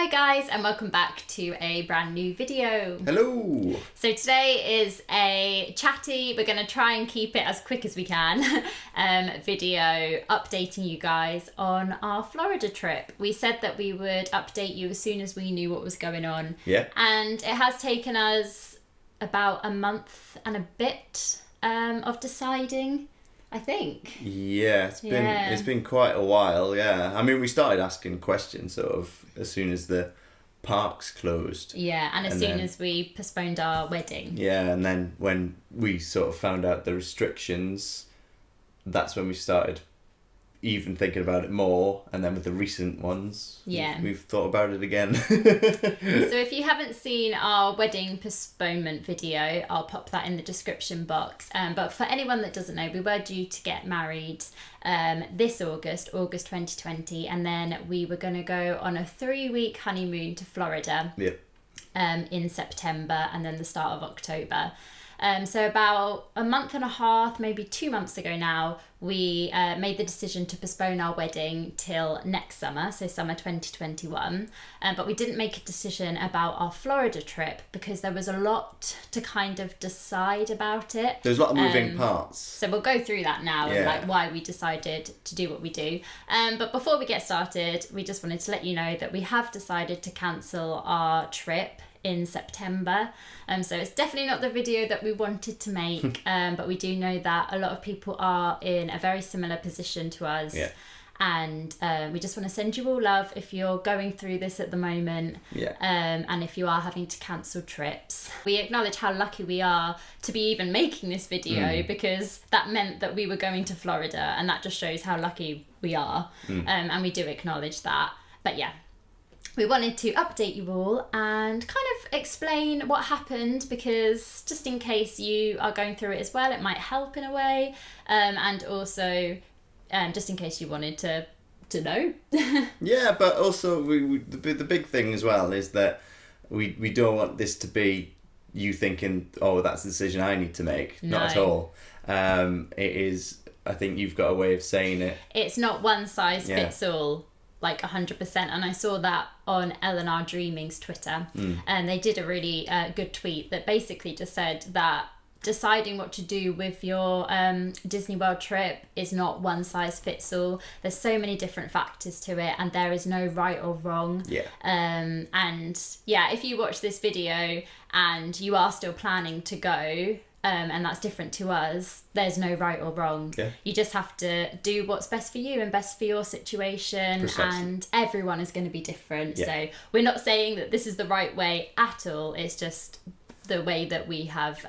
Hi guys, and welcome back to a brand new video. Hello! So today is a chatty, we're going to try and keep it as quick as we can, video updating you guys on our Florida trip. We said that we would update you as soon as we knew what was going on. Yeah. And it has taken us about a month and a bit of deciding, I think. Yeah, it's been quite a while, yeah. I mean, we started asking questions sort of as soon as the parks closed. Yeah, and as soon as we postponed our wedding. Yeah, and then when we sort of found out the restrictions, that's when we started even thinking about it more. And then with the recent ones, we've thought about it again. So if you haven't seen our wedding postponement video, I'll pop that in the description box. But for anyone that doesn't know, we were due to get married this August 2020, and then we were going to go on a 3-week honeymoon to Florida in September, and then the start of October. So about a month and a half, maybe 2 months ago now, we made the decision to postpone our wedding till next summer, so summer 2021. But we didn't make a decision about our Florida trip because there was a lot to kind of decide about it. There's a lot of moving parts. So we'll go through that now and like why we decided to do what we do. But before we get started, we just wanted to let you know that we have decided to cancel our trip in September. So it's definitely not the video that we wanted to make, but we do know that a lot of people are in a very similar position to us. Yeah. And we just want to send you all love if you're going through this at the moment, and if you are having to cancel trips. We acknowledge how lucky we are to be even making this video because that meant that we were going to Florida, and that just shows how lucky we are. And we do acknowledge that. But yeah, we wanted to update you all and kind of explain what happened, because just in case you are going through it as well, it might help in a way, and also just in case you wanted to know. Yeah, but also the big thing as well is that we don't want this to be you thinking, oh, that's the decision I need to make. No. Not at all. It is, I think you've got a way of saying it. It's not one size fits all. Like 100%, and I saw that on Eleanor Dreaming's Twitter, and they did a really good tweet that basically just said that deciding what to do with your Disney World trip is not one size fits all. There's so many different factors to it, and there is no right or wrong. And yeah, if you watch this video and you are still planning to go, and that's different to us, there's no right or wrong. You just have to do what's best for you and best for your situation. Precisely. And everyone is going to be different. So we're not saying that this is the right way at all, it's just the way that we have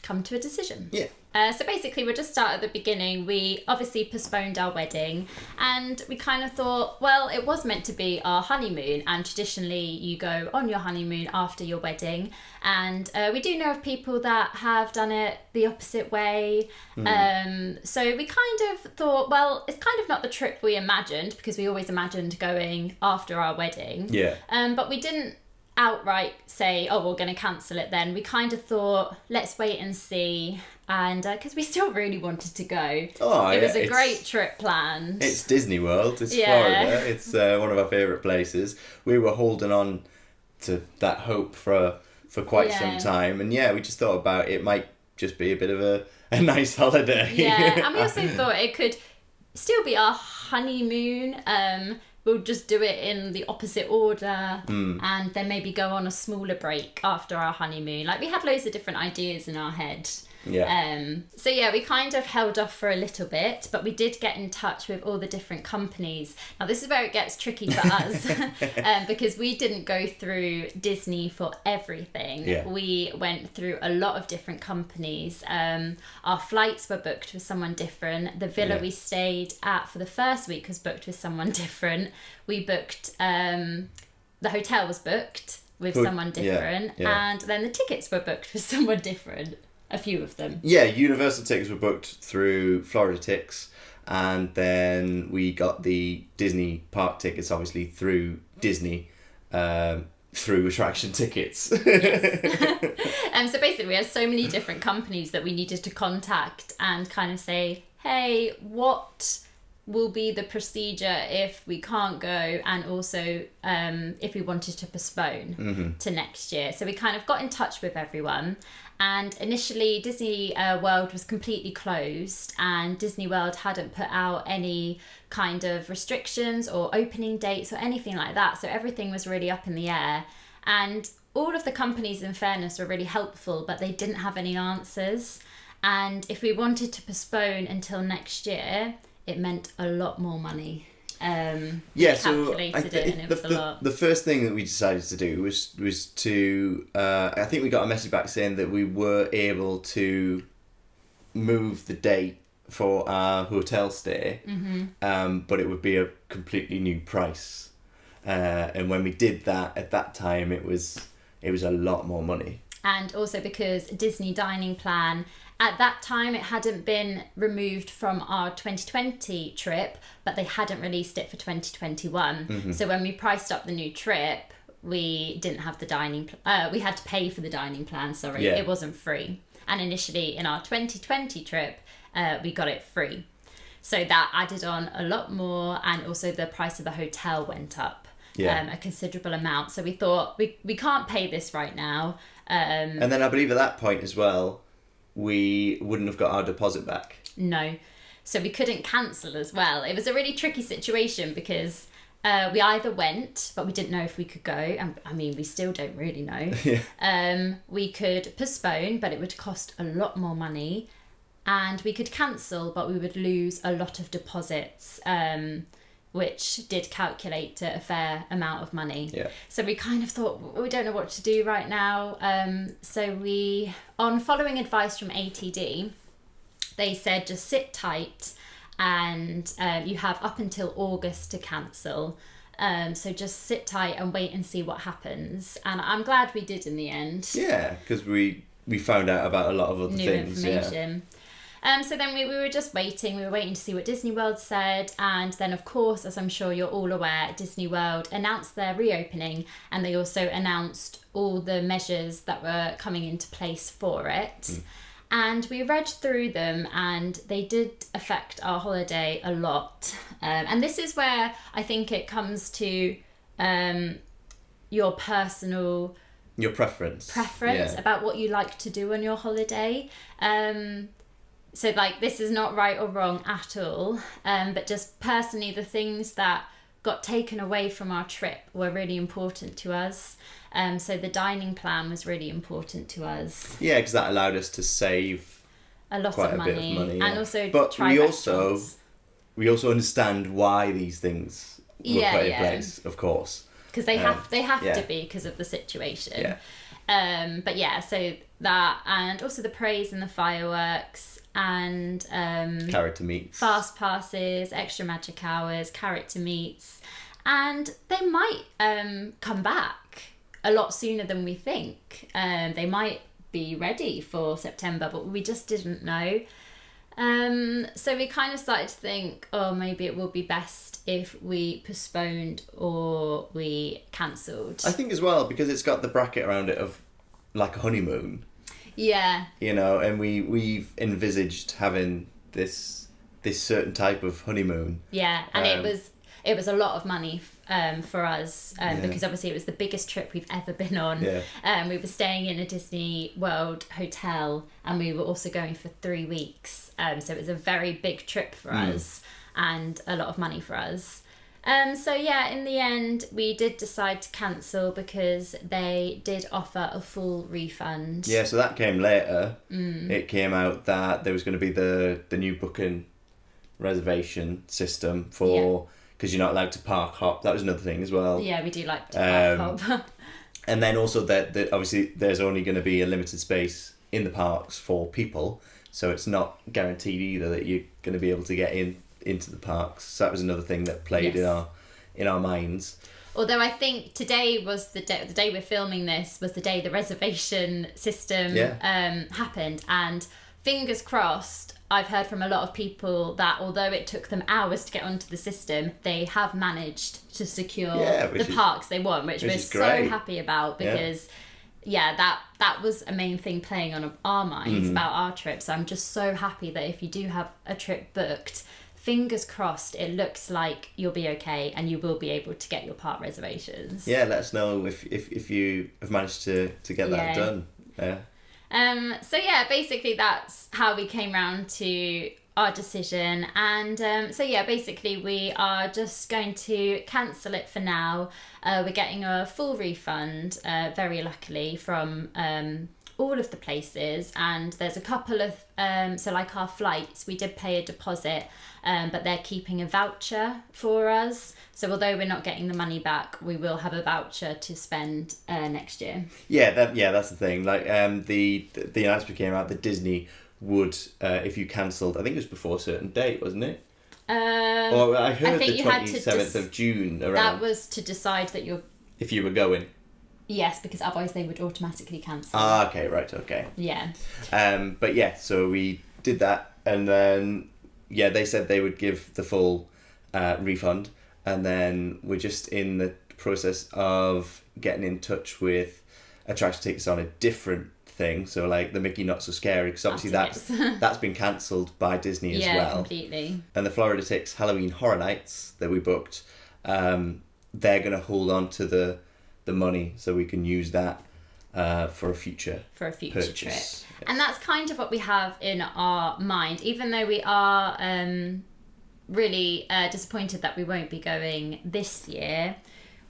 come to a decision. So basically we'll just start at the beginning. We obviously postponed our wedding, and we kind of thought, well, it was meant to be our honeymoon, and traditionally you go on your honeymoon after your wedding, and we do know of people that have done it the opposite way. So we kind of thought, well, it's kind of not the trip we imagined, because we always imagined going after our wedding. But we didn't outright say, oh, we're going to cancel it then. We kind of thought, let's wait and see, and because we still really wanted to go. It was a great trip planned. It's Disney World, it's Florida, it's one of our favourite places. We were holding on to that hope for quite some time, and we just thought about it might just be a bit of a nice holiday. And we also thought it could still be our honeymoon. We'll just do it in the opposite order, and then maybe go on a smaller break after our honeymoon. Like, we had loads of different ideas in our head. So we kind of held off for a little bit, but we did get in touch with all the different companies. Now this is where it gets tricky for us, because we didn't go through Disney for everything. We went through a lot of different companies. Our flights were booked with someone different. The villa we stayed at for the first week was booked with someone different. We booked, the hotel was booked with someone different, and then the tickets were booked with someone different. A few of them. Universal tickets were booked through Florida Tix, and then we got the Disney park tickets obviously through Disney, through attraction tickets. So basically we had so many different companies that we needed to contact and kind of say, hey, what will be the procedure if we can't go, and also if we wanted to postpone to next year. So we kind of got in touch with everyone, and initially Disney World was completely closed, and Disney World hadn't put out any kind of restrictions or opening dates or anything like that, so everything was really up in the air. And all of the companies, in fairness, were really helpful, but they didn't have any answers. And if we wanted to postpone until next year, it meant a lot more money. So the first thing that we decided to do was to I think we got a message back saying that we were able to move the date for our hotel stay, but it would be a completely new price. And when we did that at that time, it was a lot more money. And also because Disney dining plan, at that time, it hadn't been removed from our 2020 trip, but they hadn't released it for 2021. So when we priced up the new trip, we didn't have the dining... we had to pay for the dining plan, sorry. Yeah. It wasn't free. And initially, in our 2020 trip, we got it free. So that added on a lot more, and also the price of the hotel went up a considerable amount. So we thought, we can't pay this right now. And then I believe at that point as well, we wouldn't have got our deposit back. No. So we couldn't cancel as well. It was a really tricky situation because we either went, but we didn't know if we could go. And I mean, we still don't really know. We could postpone, but it would cost a lot more money. And we could cancel, but we would lose a lot of deposits, which did calculate to a fair amount of money. Yeah. So we kind of thought, we don't know what to do right now. So we, on following advice from ATD, they said just sit tight, and you have up until August to cancel. So just sit tight and wait and see what happens. And I'm glad we did in the end. Yeah, because we found out about a lot of other things. New information. Yeah. So then we were just waiting. We were waiting to see what Disney World said. And then, of course, as I'm sure you're all aware, Disney World announced their reopening, and they also announced all the measures that were coming into place for it. And we read through them, and they did affect our holiday a lot. And this is where I think it comes to your personal... Your preference about what you like to do on your holiday. So, like, this is not right or wrong at all, but just personally, the things that got taken away from our trip were really important to us. So the dining plan was really we to us. Yeah, because that allowed us to save a lot of money. And also but we also understand why these things were put in place, of course. Because they have to be because of the situation. But yeah, so that, and also the parades and the fireworks, and character meets, fast passes, extra magic hours, character meets, and they might come back a lot sooner than we think. They might be ready for September, but we just didn't know. So we kind of started to think, oh, maybe it will be best if we postponed or we cancelled. I think as well, because it's got the bracket around it of like a honeymoon. Yeah. You know, and we've envisaged having this certain type of honeymoon. Yeah, and it was a lot of money for us because obviously it was the biggest trip we've ever been on. Yeah. We were staying in a Disney World hotel, and we were also going for 3 weeks. So it was a very big trip for us and a lot of money for us. So yeah, in the end, we did decide to cancel because they did offer a full refund. Yeah, so that came later. It came out that there was going to be the new booking reservation system for, because you're not allowed to park hop. That was another thing as well. Yeah, we do like to park hop. And then also that obviously there's only going to be a limited space in the parks for people, so it's not guaranteed either that you're going to be able to get into the parks. So that was another thing that played in our minds. Although I think today was the day we're filming this was the day the reservation system happened, and fingers crossed, I've heard from a lot of people that although it took them hours to get onto the system, they have managed to secure the parks they want, which we're so happy about, because that was a main thing playing on our minds about our trip. So I'm just so happy that if you do have a trip booked, fingers crossed, it looks like you'll be okay and you will be able to get your park reservations. Yeah, let us know if you have managed to get that done. Yeah. So yeah, basically that's how we came round to our decision, and basically we are just going to cancel it for now. We're getting a full refund, very luckily, from all of the places, and there's a couple of so like our flights, we did pay a deposit, but they're keeping a voucher for us, so although we're not getting the money back, we will have a voucher to spend next year. That's the thing, like the announcement came out that Disney would, if you cancelled, I think it was before a certain date, wasn't it? Or I heard the 27th of June around. That was to decide that you're... If you were going. Yes, because otherwise they would automatically cancel. Ah, okay, right, okay. Yeah. But yeah, so we did that, and then, they said they would give the full refund, and then we're just in the process of getting in touch with attraction tickets on a different thing, so like the Mickey Not So Scary, because obviously that's been cancelled by Disney as well. Yeah, completely. And the Florida Tics Halloween Horror Nights that we booked, they're going to hold on to the money so we can use that for a future purchase. Trip. Yes. And that's kind of what we have in our mind, even though we are really disappointed that we won't be going this year.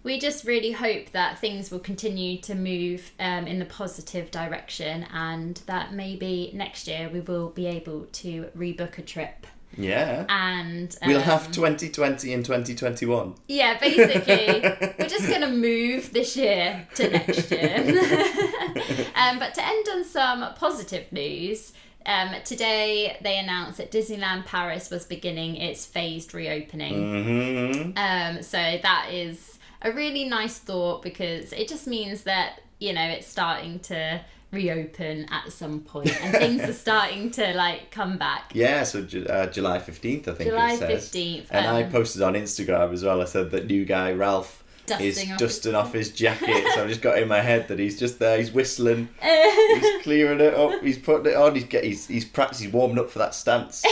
We just really hope that things will continue to move in the positive direction, and that maybe next year we will be able to rebook a trip. Yeah. And we'll have 2020 and 2021. Yeah, basically. We're just going to move this year to next year. But to end on some positive news, today they announced that Disneyland Paris was beginning its phased reopening. Mm-hmm. So that is a really nice thought, because it just means that, it's starting to reopen at some point and things are starting to like come back. Yeah, so July 15th, I think July it says. 15th. And I posted on Instagram as well, I said that new guy, Ralph, is dusting off his jacket. So I've just got in my head that he's just there, he's whistling, he's clearing it up, he's putting it on, he's practicing, he's warming up for that stance.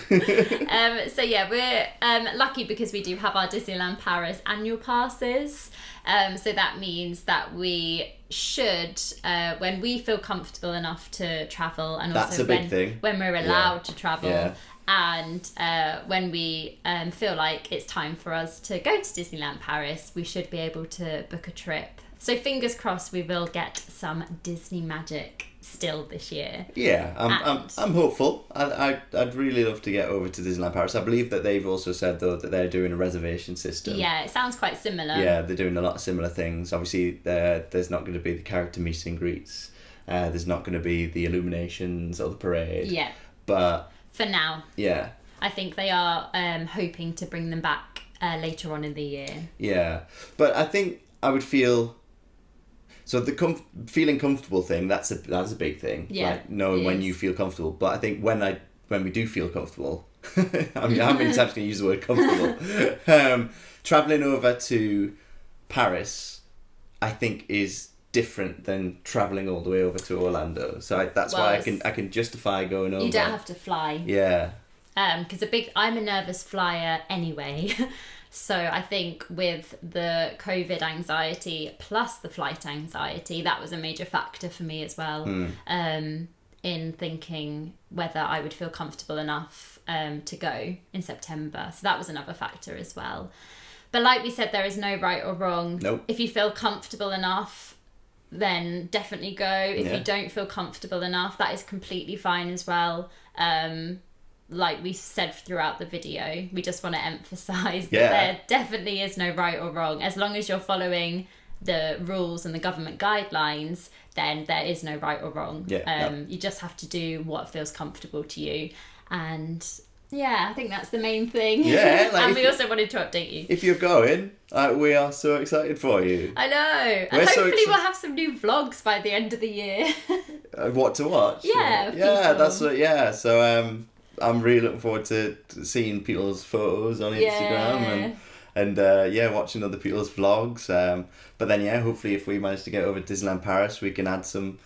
So yeah, we're lucky because we do have our Disneyland Paris annual passes. So that means that we should, when we feel comfortable enough to travel, and that's also a big thing. When we're allowed to travel, yeah. And when we feel like it's time for us to go to Disneyland Paris, we should be able to book a trip. So fingers crossed we will get some Disney magic still this year. Yeah, I'm hopeful. I'd really love to get over to Disneyland Paris. I believe that they've also said though that they're doing a reservation system. Yeah, it sounds quite similar. Yeah, they're doing a lot of similar things. Obviously, there's not going to be the character meet and greets. There's not going to be the illuminations or the parade. Yeah. But for now. Yeah. I think they are hoping to bring them back later on in the year. Yeah, but I think I would feel. So the feeling comfortable thing, that's a big thing. Yeah, like knowing when you feel comfortable. But I think when we do feel comfortable, I mean, how many times can you use the word comfortable? Traveling over to Paris, I think is different than traveling all the way over to Orlando. So that's why I can justify going over. You don't have to fly. Yeah. Because I'm a nervous flyer anyway. So I think with the COVID anxiety plus the flight anxiety, that was a major factor for me as well, in thinking whether I would feel comfortable enough to go in September. So that was another factor as well. But like we said, there is no right or wrong. Nope. If you feel comfortable enough, then definitely go. If you don't feel comfortable enough, that is completely fine as well. Like we said throughout the video, we just want to emphasise that there definitely is no right or wrong. As long as you're following the rules and the government guidelines, then there is no right or wrong. You just have to do what feels comfortable to you. And yeah, I think that's the main thing. Yeah, like and we also wanted to update you. If you're going, we are so excited for you. I know. And hopefully we'll have some new vlogs by the end of the year. What to watch? Yeah. That's what. Yeah, so I'm really looking forward to seeing people's photos on Instagram and watching other people's vlogs. But then hopefully if we manage to get over to Disneyland Paris, we can add some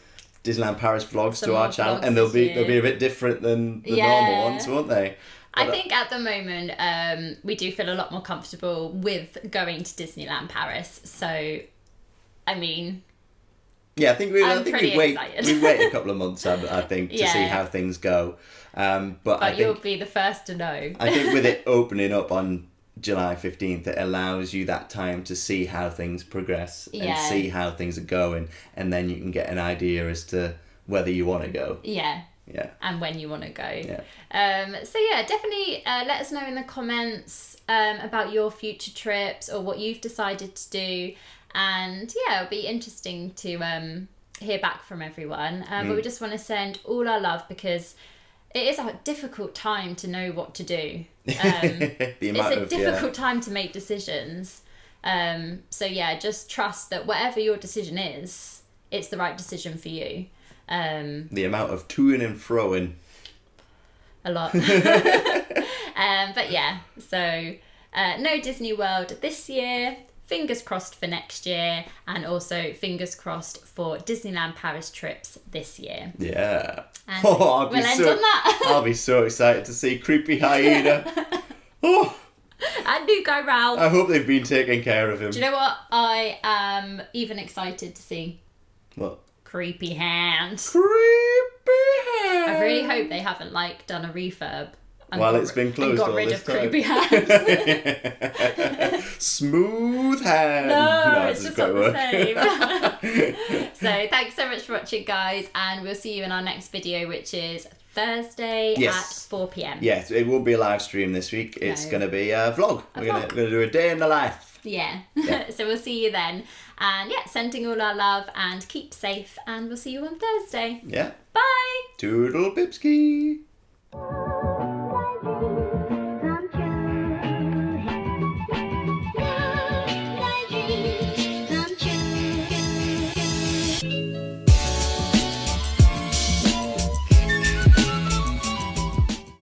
Disneyland Paris vlogs to our channel, and they'll be a bit different than the normal ones, won't they? I think at the moment we do feel a lot more comfortable with going to Disneyland Paris. So, I mean, yeah, I think we wait a couple of months. I think to see how things go. But I think you'll be the first to know. I think with it opening up on July 15th, it allows you that time to see how things progress and see how things are going, and then you can get an idea as to whether you want to go. Yeah. And when you want to go. So yeah, definitely let us know in the comments about your future trips or what you've decided to do. And yeah, it'll be interesting to hear back from everyone. But we just want to send all our love, because it is a difficult time to know what to do. It's a difficult time to make decisions. So yeah, just trust that whatever your decision is, it's the right decision for you. The amount of toing and froing. A lot. But yeah, so no Disney World this year. Fingers crossed for next year, and also fingers crossed for Disneyland Paris trips this year. Yeah. And we'll end on that. I'll be so excited to see Creepy Hyena. Oh. And new guy Ralph. I hope they've been taking care of him. Do you know what? I am even excited to see. What? Creepy Hand. Creepy Hand. I really hope they haven't done a refurb. While it's been closed and got all rid this of time. Creepy Hand. Smooth Hand. No, it's just not the same. So thanks so much for watching, guys, and we'll see you in our next video, which is Thursday at 4 p.m. Yes, it won't be a live stream this week. It's going to be a vlog. We're going to do a day in the life. Yeah. So we'll see you then. And yeah, sending all our love, and keep safe, and we'll see you on Thursday. Yeah. Bye. Toodle Pipski.